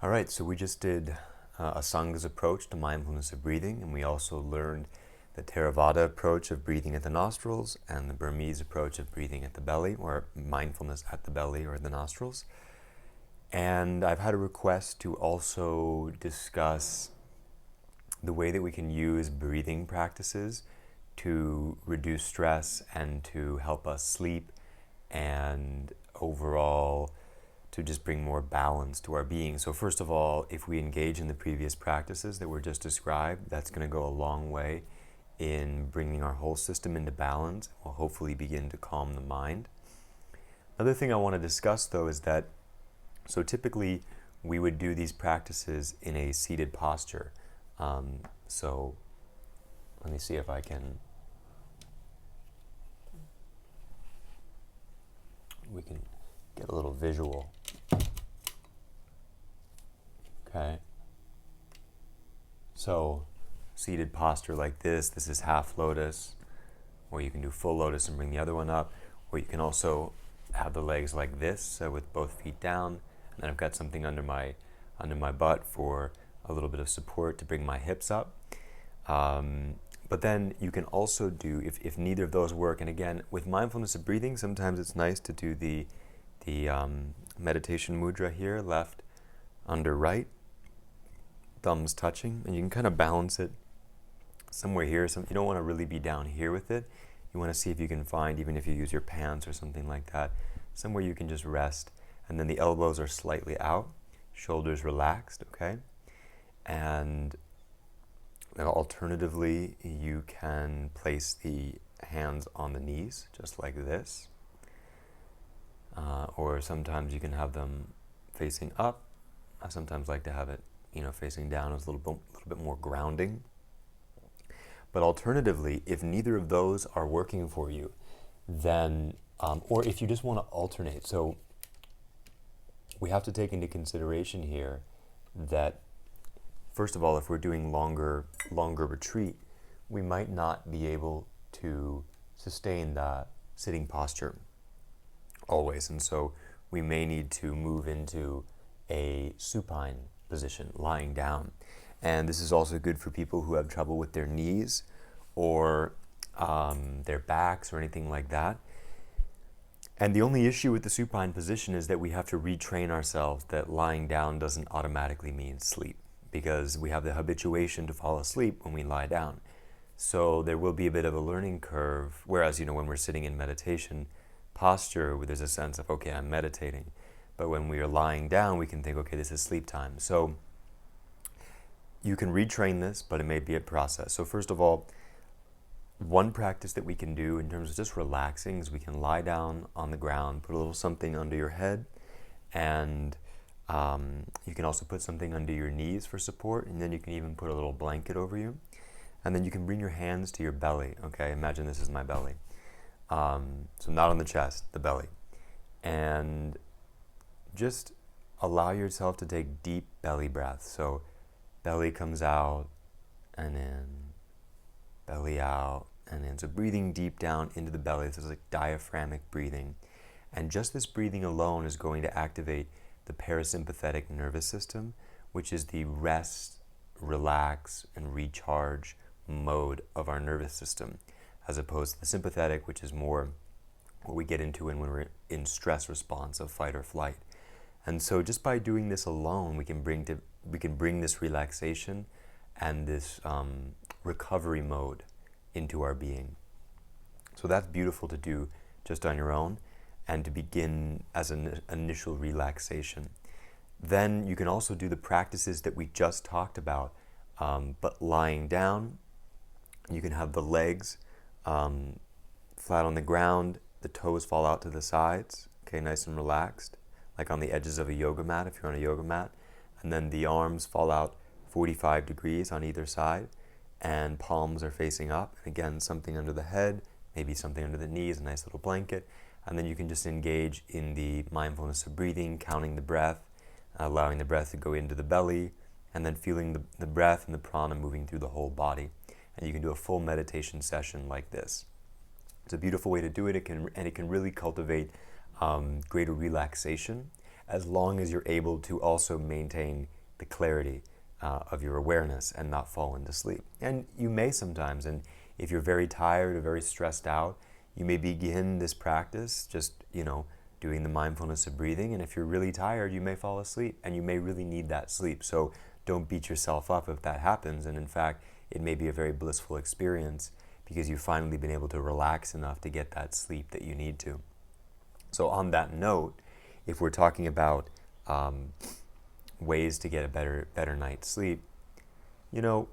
All right, so we just did Asanga's approach to mindfulness of breathing, and we also learned the Theravada approach of breathing at the nostrils and the Burmese approach of breathing at the belly, or mindfulness at the belly or the nostrils. And I've had a request to also discuss the way that we can use breathing practices to reduce stress and to help us sleep and overall to just bring more balance to our being. So first of all, if we engage in the previous practices that were just described, that's going to go a long way in bringing our whole system into balance. We'll hopefully begin to calm the mind. Another thing I want to discuss though is that, so typically we would do these practices in a seated posture. So let me see if I can, we can get a little visual. Okay. So seated posture like this is half lotus, or you can do full lotus and bring the other one up, or you can also have the legs like this with both feet down, and then I've got something under my butt for a little bit of support to bring my hips up. But then you can also do, if neither of those work, and again, with mindfulness of breathing, sometimes it's nice to do the meditation mudra here, left under right, thumbs touching, and you can kind of balance it somewhere here. You don't want to really be down here with it. You want to see if you can find, even if you use your pants or something like that, somewhere you can just rest, and then the elbows are slightly out, shoulders relaxed, okay? And alternatively, you can place the hands on the knees, just like this. Or sometimes you can have them facing up. I sometimes like to have it, facing down as a little bit more grounding. But alternatively, if neither of those are working for you, then, or if you just want to alternate, so we have to take into consideration here that, first of all, if we're doing longer retreat, we might not be able to sustain that sitting posture always. And so we may need to move into a supine position, lying down. And this is also good for people who have trouble with their knees or their backs or anything like that. And the only issue with the supine position is that we have to retrain ourselves that lying down doesn't automatically mean sleep, because we have the habituation to fall asleep when we lie down. So there will be a bit of a learning curve, whereas, when we're sitting in meditation posture, there's a sense of, okay, I'm meditating. But when we are lying down, we can think, okay, this is sleep time. So you can retrain this, but it may be a process. So first of all, one practice that we can do in terms of just relaxing is we can lie down on the ground, put a little something under your head, and you can also put something under your knees for support, and then you can even put a little blanket over you. And then you can bring your hands to your belly, okay? Imagine this is my belly. So not on the chest, the belly. And just allow yourself to take deep belly breaths. So belly comes out and in, belly out and in. So breathing deep down into the belly. This is like diaphragmatic breathing. And just this breathing alone is going to activate the parasympathetic nervous system, which is the rest, relax, and recharge mode of our nervous system, as opposed to the sympathetic, which is more what we get into when we're in stress response of fight or flight. And so just by doing this alone, we can bring this relaxation and this recovery mode into our being. So that's beautiful to do just on your own and to begin as an initial relaxation. Then you can also do the practices that we just talked about, but lying down. You can have the legs flat on the ground, the toes fall out to the sides, okay, nice and relaxed, like on the edges of a yoga mat if you're on a yoga mat. And then the arms fall out 45 degrees on either side, and palms are facing up. And again, something under the head, maybe something under the knees, a nice little blanket. And then you can just engage in the mindfulness of breathing, counting the breath, allowing the breath to go into the belly, and then feeling the breath and the prana moving through the whole body. And you can do a full meditation session like this. It's a beautiful way to do it. It can really cultivate greater relaxation. as long as you're able to also maintain the clarity of your awareness and not fall into sleep. And you may sometimes, and if you're very tired or very stressed out, you may begin this practice just, doing the mindfulness of breathing, and if you're really tired, you may fall asleep, and you may really need that sleep. So don't beat yourself up if that happens, and in fact, it may be a very blissful experience because you've finally been able to relax enough to get that sleep that you need to. So on that note, if we're talking about ways to get a better night's sleep, I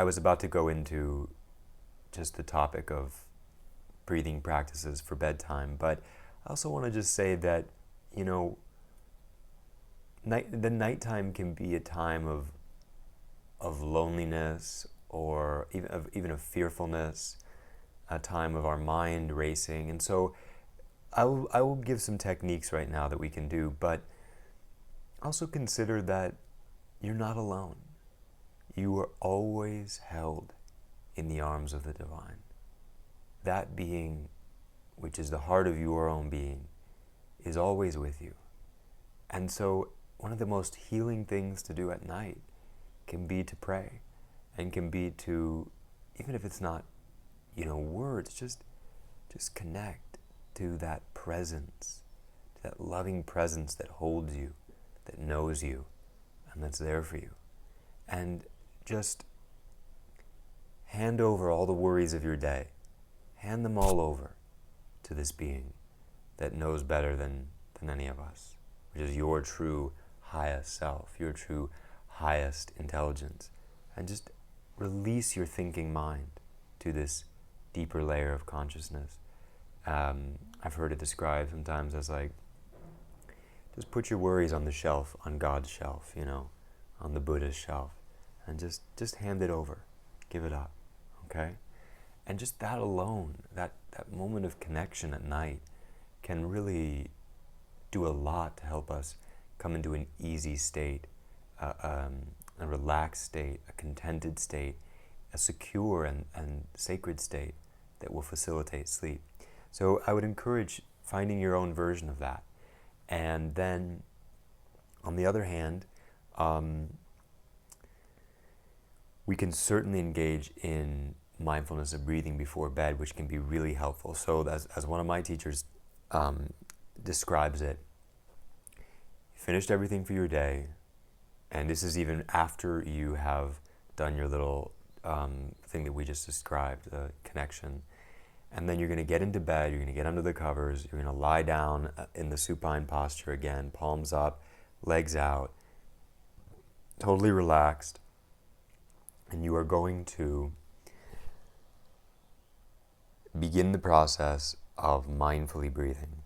was about to go into just the topic of breathing practices for bedtime, but I also want to just say that, the nighttime can be a time of loneliness or even of fearfulness, a time of our mind racing. And so I will give some techniques right now that we can do, but also consider that you're not alone. You are always held in the arms of the divine. That being, which is the heart of your own being, is always with you. And so one of the most healing things to do at night can be to pray, and can be to, even if it's not, words, just connect to that presence, to that loving presence that holds you, that knows you, and that's there for you. And just hand over all the worries of your day. Hand them all over to this being that knows better than any of us, which is your true highest self, your true highest intelligence. And just release your thinking mind to this deeper layer of consciousness. I've heard it described sometimes as like, just put your worries on the shelf, on God's shelf, on the Buddha's shelf, and just hand it over, give it up, okay? And just that alone, that moment of connection at night can really do a lot to help us come into an easy state, a relaxed state, a contented state, a secure and sacred state that will facilitate sleep. So I would encourage finding your own version of that. And then, on the other hand, we can certainly engage in mindfulness of breathing before bed, which can be really helpful. So as one of my teachers describes it, you finished everything for your day, and this is even after you have done your little thing that we just described, the connection. And then you're going to get into bed, you're going to get under the covers, you're going to lie down in the supine posture again, palms up, legs out, totally relaxed. And you are going to begin the process of mindfully breathing.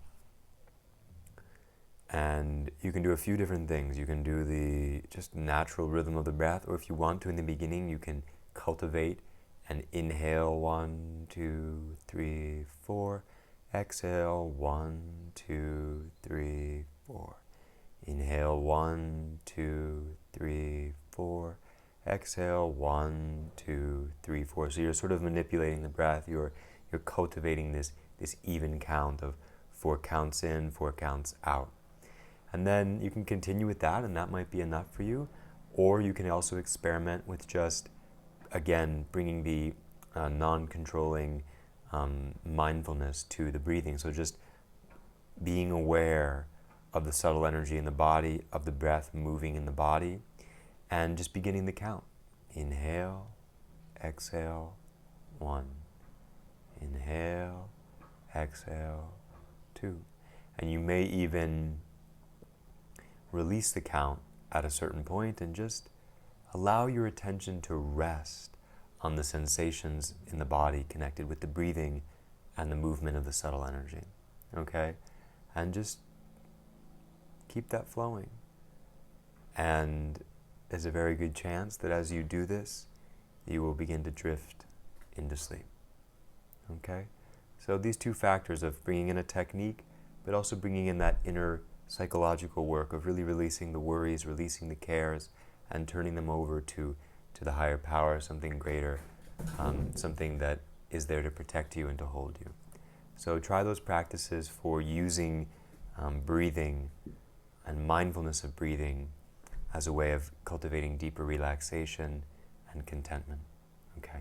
And you can do a few different things. You can do the just natural rhythm of the breath, or if you want to in the beginning, you can cultivate and inhale 1, 2, 3, 4. Exhale 1, 2, 3, 4. Inhale 1, 2, 3, 4. Exhale 1, 2, 3, 4. So you're sort of manipulating the breath. You're cultivating this even count of 4 counts in, 4 counts out. And then you can continue with that, and that might be enough for you. Or you can also experiment with just, again, bringing the non-controlling mindfulness to the breathing. So just being aware of the subtle energy in the body, of the breath moving in the body, and just beginning the count. Inhale, exhale, 1. Inhale, exhale, 2. And you may even release the count at a certain point and just allow your attention to rest on the sensations in the body connected with the breathing and the movement of the subtle energy. Okay? And just keep that flowing. And there's a very good chance that as you do this, you will begin to drift into sleep. Okay? So these two factors of bringing in a technique, but also bringing in that inner psychological work of really releasing the worries, releasing the cares, and turning them over to the higher power, something greater, something that is there to protect you and to hold you. So try those practices for using breathing and mindfulness of breathing as a way of cultivating deeper relaxation and contentment. Okay.